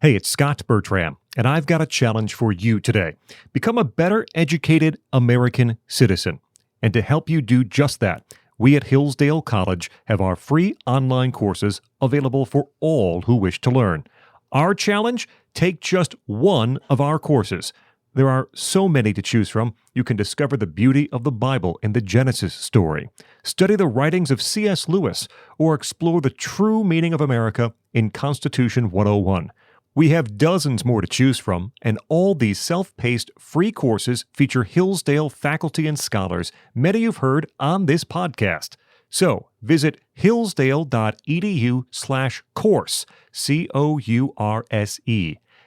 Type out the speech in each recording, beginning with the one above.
Hey, it's Scot Bertram, and I've got a challenge for you today. Become a better educated American citizen. And to help you do just that, we at Hillsdale College have our free online courses available for all who wish to learn. Our challenge? Take just one of our courses. There are so many to choose from. You can discover the beauty of the Bible and the Genesis story, study the writings of C.S. Lewis, or explore the true meaning of America in Constitution 101. We have dozens more to choose from, and all these self-paced free courses feature Hillsdale faculty and scholars, many you've heard on this podcast. So visit hillsdale.edu/course, COURSE,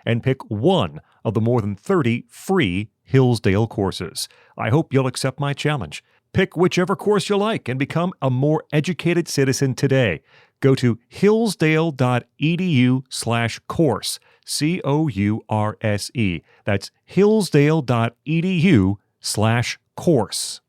and pick one of the more than 30 free Hillsdale courses. I hope you'll accept my challenge. Pick whichever course you like and become a more educated citizen today. Go to hillsdale.edu/course, COURSE. That's hillsdale.edu/course.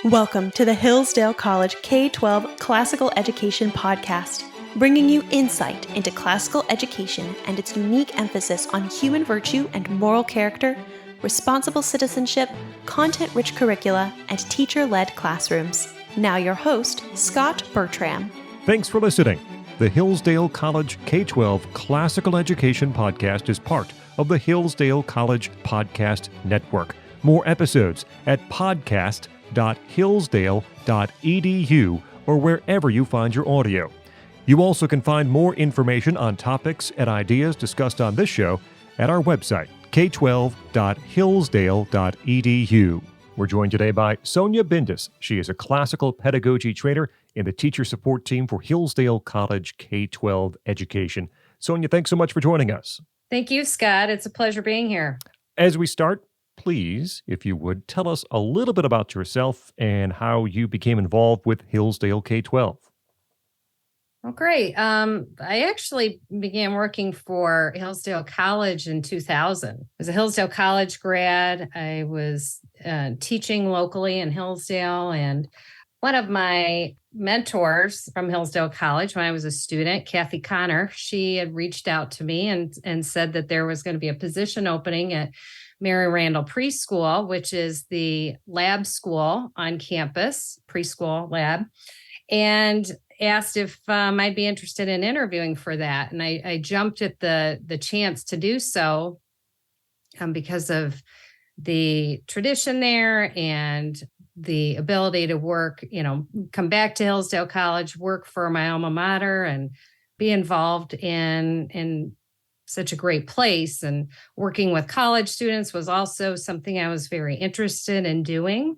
Welcome to the Hillsdale College K-12 Classical Education Podcast, bringing you insight into classical education and its unique emphasis on human virtue and moral character, responsible citizenship, content-rich curricula, and teacher-led classrooms. Now your host, Scot Bertram. Thanks for listening. The Hillsdale College K-12 Classical Education Podcast is part of the Hillsdale College Podcast Network. More episodes at podcast.hillsdale.edu or wherever you find your audio. You also can find more information on topics and ideas discussed on this show at our website, k12.hillsdale.edu. We're joined today by Sonja Bindus. She is a classical pedagogy trainer in the teacher support team for Hillsdale College K-12 Education. Sonja, thanks so much for joining us. Thank you, Scott. It's a pleasure being here. As we start, please, if you would, tell us a little bit about yourself and how you became involved with Hillsdale K-12. Oh, great. I actually began working for Hillsdale College in 2000. I was a Hillsdale College grad. I was teaching locally in Hillsdale, and one of my mentors from Hillsdale College when I was a student, Kathy Connor, she had reached out to me and said that there was going to be a position opening at Mary Randall Preschool, which is the lab school on campus, preschool lab, and asked if I'd be interested in interviewing for that. And I jumped at the chance to do so because of the tradition there and the ability to work, come back to Hillsdale College, work for my alma mater, and be involved in such a great place. And working with college students was also something I was very interested in doing.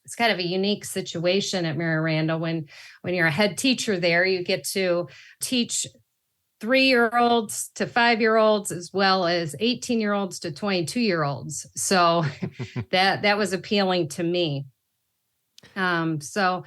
It's kind of a unique situation at Mary Randall. When you're a head teacher there, you get to teach 3-year-olds to 5-year-olds, as well as 18-year-olds to 22-year-olds. So that was appealing to me. So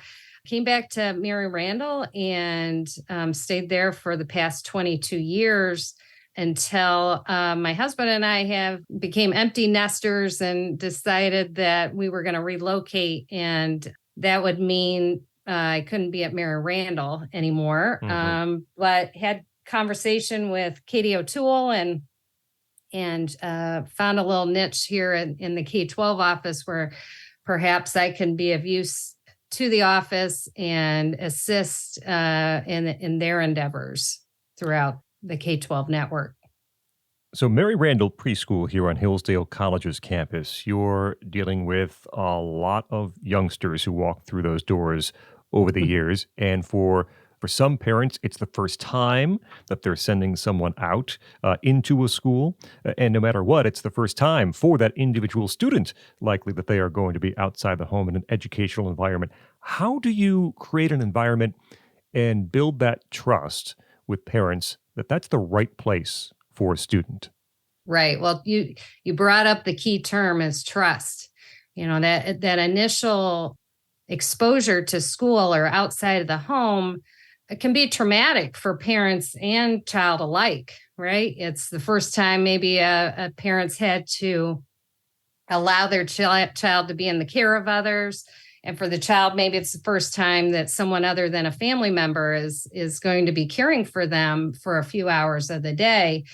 came back to Mary Randall and stayed there for the past 22 years until my husband and I became empty nesters and decided that we were going to relocate. And that would mean I couldn't be at Mary Randall anymore. Mm-hmm. But had conversation with Katie O'Toole and found a little niche here in the K-12 office where perhaps I can be of use to the office and assist in their endeavors throughout the K-12 network. So Mary Randall Preschool here on Hillsdale College's campus, you're dealing with a lot of youngsters who walk through those doors over the years. And for some parents, it's the first time that they're sending someone out into a school. And no matter what, it's the first time for that individual student, likely that they are going to be outside the home in an educational environment. How do you create an environment and build that trust with parents that that's the right place for a student? Right. Well, you brought up the key term is trust. That initial exposure to school or outside of the home, it can be traumatic for parents and child alike, right? It's the first time maybe a parent's had to allow their child to be in the care of others. And for the child, maybe it's the first time that someone other than a family member is going to be caring for them for a few hours of the day.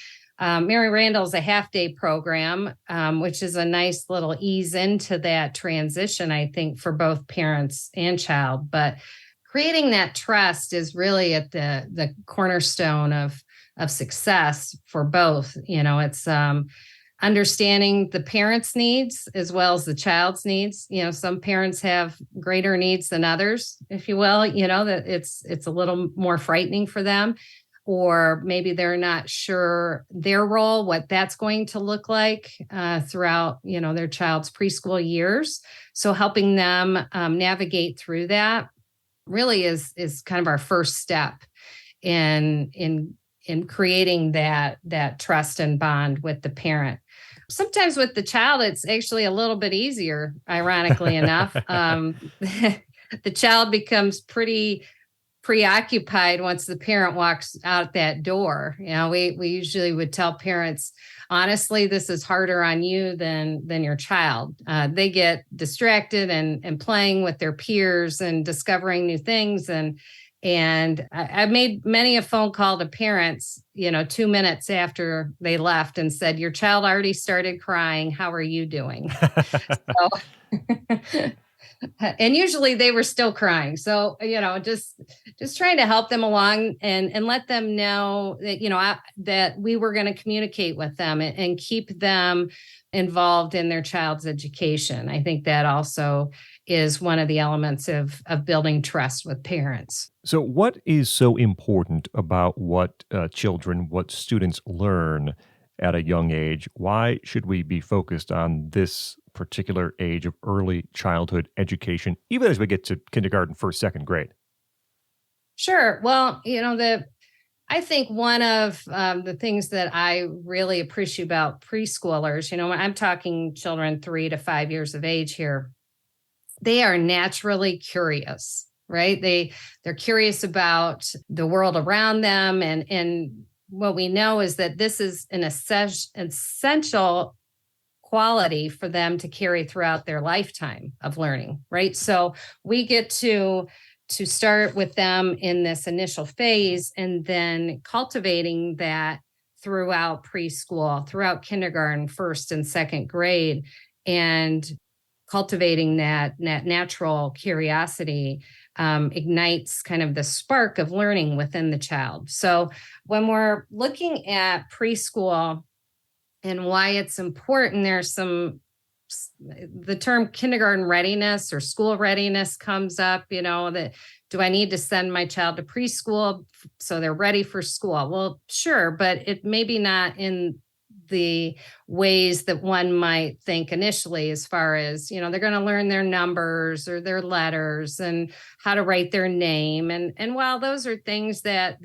Mary Randall is a half-day program, which is a nice little ease into that transition, I think, for both parents and child. But creating that trust is really at the cornerstone of success for both. It's understanding the parents' needs as well as the child's needs. Some parents have greater needs than others, if you will, that it's a little more frightening for them, or maybe they're not sure their role, what that's going to look like throughout, their child's preschool years. So helping them navigate through that really is kind of our first step in creating that trust and bond with the parent. Sometimes with the child, it's actually a little bit easier, ironically enough. The child becomes pretty preoccupied once the parent walks out that door. We usually would tell parents, honestly, this is harder on you than your child. They get distracted and playing with their peers and discovering new things. And I've made many a phone call to parents, 2 minutes after they left and said, your child already started crying. How are you doing? So, and usually they were still crying. So, just trying to help them along and let them know that, that we were going to communicate with them and keep them involved in their child's education. I think that also is one of the elements of building trust with parents. So what is so important about what students learn at a young age? Why should we be focused on this particular age of early childhood education, even as we get to kindergarten, first, second grade? Sure. Well, I think one of the things that I really appreciate about preschoolers, when I'm talking children 3 to 5 years of age here, they are naturally curious, right? They're curious about the world around them. And what we know is that this is an essential quality for them to carry throughout their lifetime of learning, right? So we get to start with them in this initial phase and then cultivating that throughout preschool, throughout kindergarten, first and second grade, and cultivating that natural curiosity ignites kind of the spark of learning within the child. So when we're looking at preschool and why it's important, the term kindergarten readiness or school readiness comes up, that do I need to send my child to preschool so they're ready for school? Well, sure, but it maybe not in the ways that one might think initially, as far as, they're going to learn their numbers or their letters and how to write their name. And while those are things that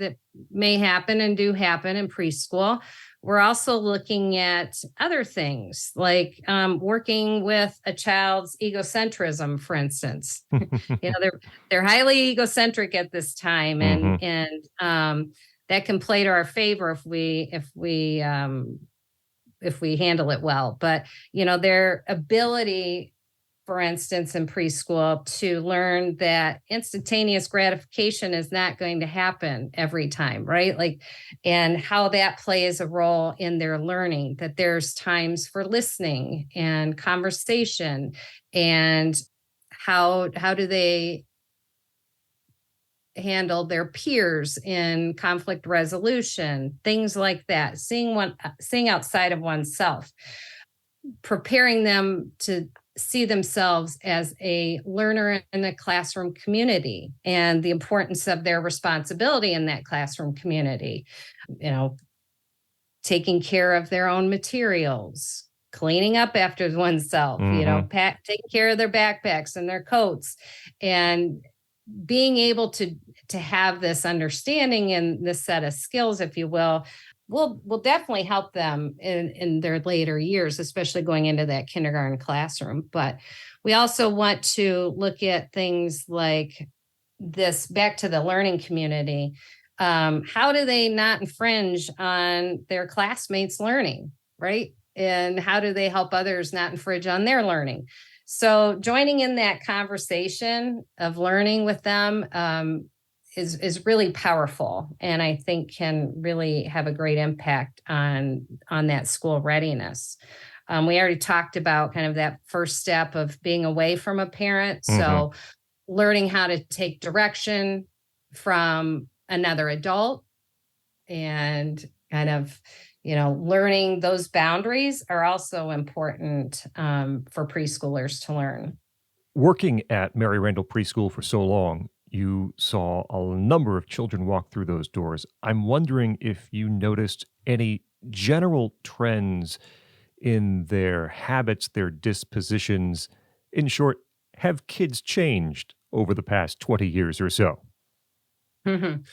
may happen and do happen in preschool, we're also looking at other things like working with a child's egocentrism, for instance. They're highly egocentric at this time, and that can play to our favor if we handle it well. But their ability, for instance, in preschool, to learn that instantaneous gratification is not going to happen every time, right? And how that plays a role in their learning, that there's times for listening and conversation, and how do they handle their peers in conflict resolution, things like that, seeing outside of oneself, preparing them to see themselves as a learner in the classroom community and the importance of their responsibility in that classroom community, taking care of their own materials, cleaning up after oneself, taking care of their backpacks and their coats, and being able to have this understanding and this set of skills, if you will definitely help them in their later years, especially going into that kindergarten classroom. But we also want to look at things like this, back to the learning community. How do they not infringe on their classmates' learning, right? And how do they help others not infringe on their learning? So joining in that conversation of learning with them is really powerful, and I think can really have a great impact on that school readiness. We already talked about kind of that first step of being away from a parent. So learning how to take direction from another adult and kind of, learning those boundaries are also important for preschoolers to learn. Working at Mary Randall Preschool for so long, you saw a number of children walk through those doors. I'm wondering if you noticed any general trends in their habits, their dispositions. In short, have kids changed over the past 20 years or so? Mhm.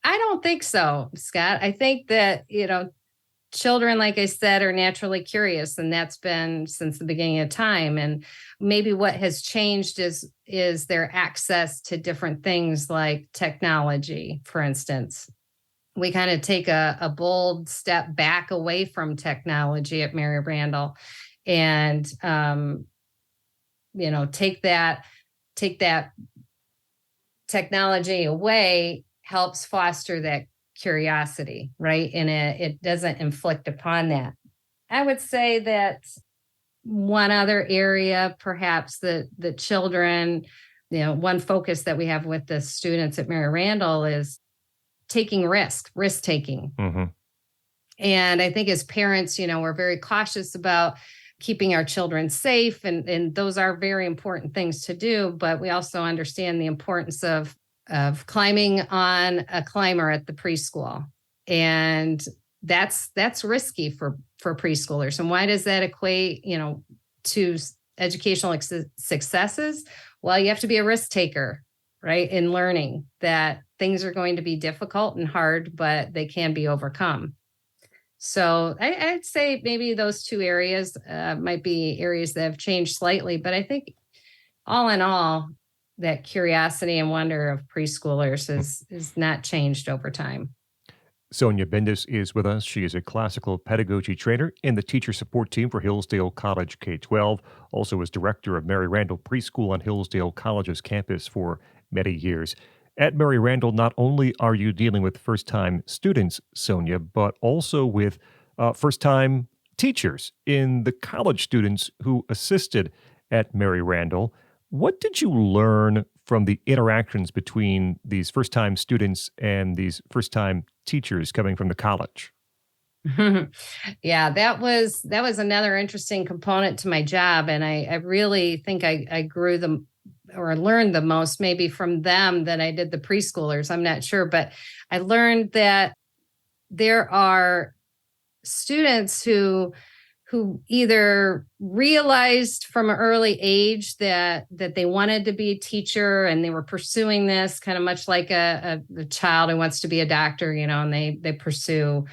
I don't think so, Scott. I think that, children, like I said, are naturally curious, and that's been since the beginning of time. And maybe what has changed is their access to different things like technology, for instance. We kind of take a bold step back away from technology at Mary Randall, and take that technology away helps foster that curiosity, right? And it doesn't inflict upon that. I would say that one other area, perhaps the children, one focus that we have with the students at Mary Randall is taking risk taking. And I think as parents, we're very cautious about keeping our children safe. And those are very important things to do. But we also understand the importance of climbing on a climber at the preschool. And that's risky for preschoolers. And why does that equate, to educational successes? Well, you have to be a risk taker, right? In learning that things are going to be difficult and hard, but they can be overcome. So I'd say maybe those two areas might be areas that have changed slightly, but I think all in all, that curiosity and wonder of preschoolers is not changed over time. Sonja Bindus is with us. She is a classical pedagogy trainer in the teacher support team for Hillsdale College K-12, also is director of Mary Randall Preschool on Hillsdale College's campus for many years. At Mary Randall, not only are you dealing with first-time students, Sonja, but also with first-time teachers in the college students who assisted at Mary Randall. What did you learn from the interactions between these first-time students and these first-time teachers coming from the college? Yeah, that was another interesting component to my job. And I really think I grew them or learned the most maybe from them than I did the preschoolers. I'm not sure, but I learned that there are students who either realized from an early age that they wanted to be a teacher, and they were pursuing this kind of much like a child who wants to be a doctor, and they pursue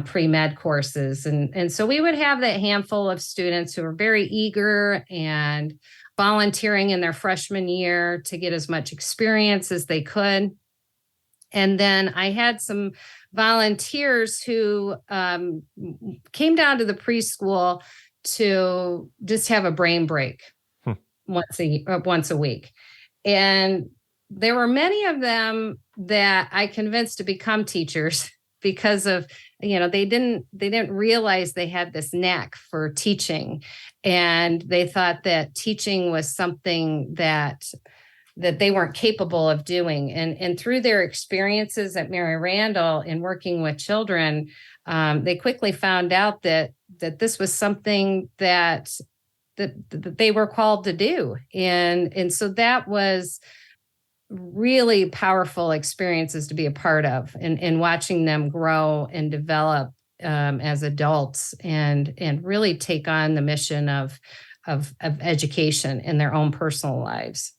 pre-med courses. And so we would have that handful of students who were very eager and volunteering in their freshman year to get as much experience as they could. And then I had some volunteers who came down to the preschool to just have a brain break once a week. And there were many of them that I convinced to become teachers because of, they didn't realize they had this knack for teaching. And they thought that teaching was something that they weren't capable of doing. And through their experiences at Mary Randall in working with children, they quickly found out that this was something that they were called to do. And so that was really powerful experiences to be a part of, and watching them grow and develop as adults and really take on the mission of education in their own personal lives.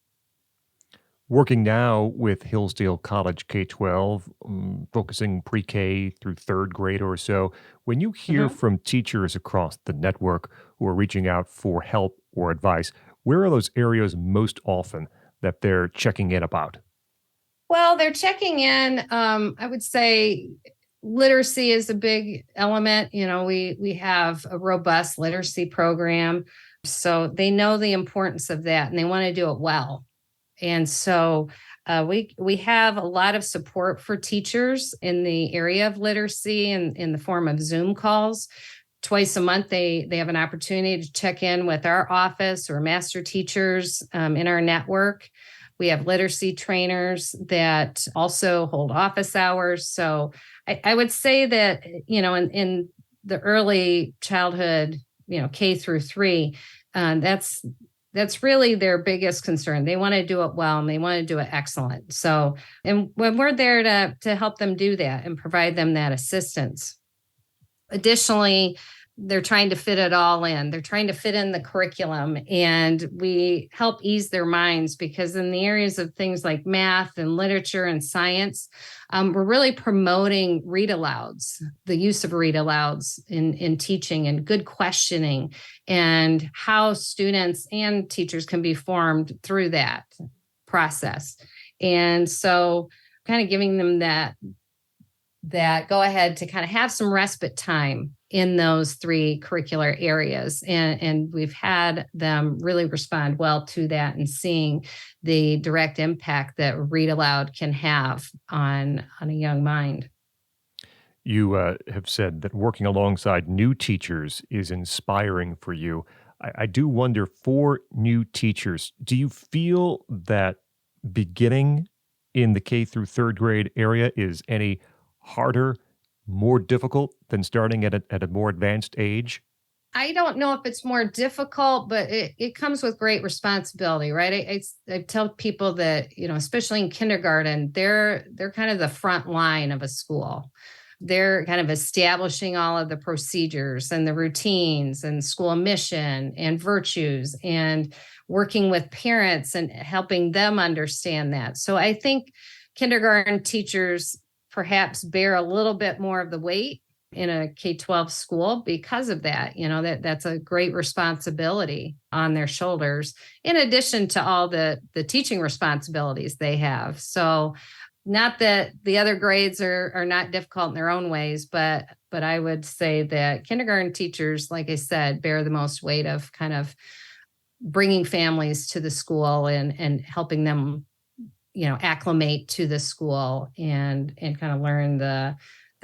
Working now with Hillsdale College K-12, focusing pre-K through third grade or so, when you hear from teachers across the network who are reaching out for help or advice, where are those areas most often that they're checking in about? Well, they're checking in. I would say literacy is a big element. We have a robust literacy program. So they know the importance of that and they want to do it well. And so we have a lot of support for teachers in the area of literacy and in the form of Zoom calls. Twice a month, they have an opportunity to check in with our office or master teachers in our network. We have literacy trainers that also hold office hours. So I would say that, in the early childhood, K through 3, that's really their biggest concern. They want to do it well and they want to do it excellent. So, and when we're there to help them do that and provide them that assistance. Additionally, they're trying to fit it all in. They're trying to fit in the curriculum, and we help ease their minds because in the areas of things like math and literature and science, we're really promoting read alouds, the use of read alouds in teaching and good questioning and how students and teachers can be formed through that process. And so kind of giving them that go ahead to kind of have some respite time in those 3 curricular areas. And we've had them really respond well to that and seeing the direct impact that read aloud can have on a young mind. You have said that working alongside new teachers is inspiring for you. I do wonder, for new teachers, do you feel that beginning in the K through 3rd grade area is any harder, more difficult than starting at a more advanced age? I don't know if it's more difficult, but it comes with great responsibility, right? I tell people that, especially in kindergarten, they're kind of the front line of a school. They're kind of establishing all of the procedures and the routines and school mission and virtues and working with parents and helping them understand that. So I think kindergarten teachers perhaps bear a little bit more of the weight in a K-12 school because of that. That's a great responsibility on their shoulders, in addition to all the teaching responsibilities they have. So not that the other grades are not difficult in their own ways, but I would say that kindergarten teachers, like I said, bear the most weight of kind of bringing families to the school and helping them acclimate to the school and kind of learn the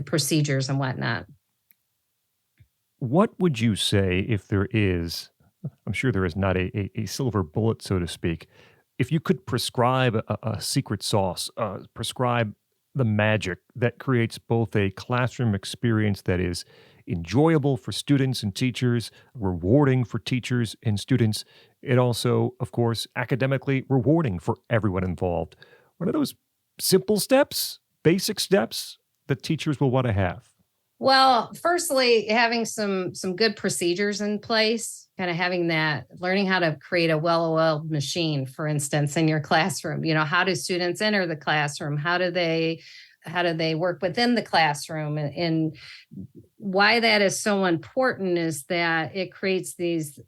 procedures and whatnot. What would you say, if there is, I'm sure there is not a silver bullet, so to speak, if you could prescribe a secret sauce, prescribe the magic that creates both a classroom experience that is enjoyable for students and teachers, rewarding for teachers and students, and also, of course, academically rewarding for everyone involved. What are those simple steps, basic steps that teachers will want to have? Well, firstly, having some good procedures in place, kind of having that, learning how to create a well-oiled machine, for instance, in your classroom. How do students enter the classroom? How do they work within the classroom? And why that is so important is that it creates these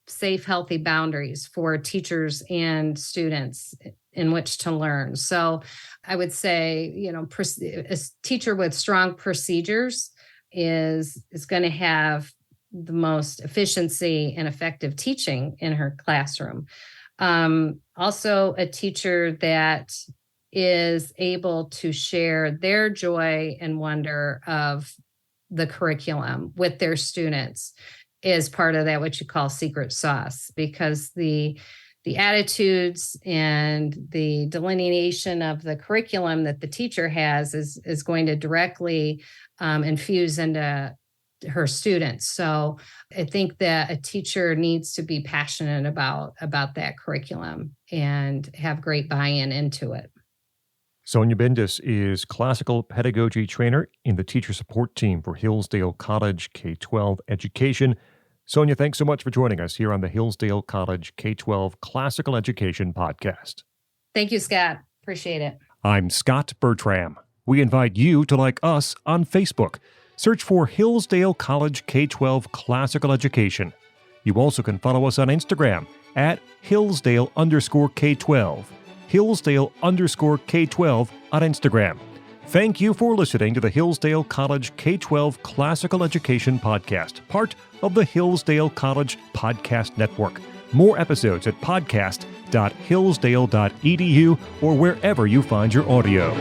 safe, healthy boundaries for teachers and students in which to learn. So I would say, a teacher with strong procedures is going to have the most efficiency and effective teaching in her classroom. Also, a teacher that is able to share their joy and wonder of the curriculum with their students is part of that, what you call secret sauce, because the attitudes and the delineation of the curriculum that the teacher has is going to directly infuse into her students. So I think that a teacher needs to be passionate about that curriculum and have great buy-in into it. Sonja Bindus is classical pedagogy trainer in the teacher support team for Hillsdale College K-12 Education. Sonja, thanks so much for joining us here on the Hillsdale College K-12 Classical Education Podcast. Thank you, Scott. Appreciate it. I'm Scot Bertram. We invite you to like us on Facebook. Search for Hillsdale College K-12 Classical Education. You also can follow us on Instagram at Hillsdale_K12. Hillsdale_K12 on Instagram. Thank you for listening to the Hillsdale College K-12 Classical Education Podcast, part of the Hillsdale College Podcast Network. More episodes at podcast.hillsdale.edu or wherever you find your audio.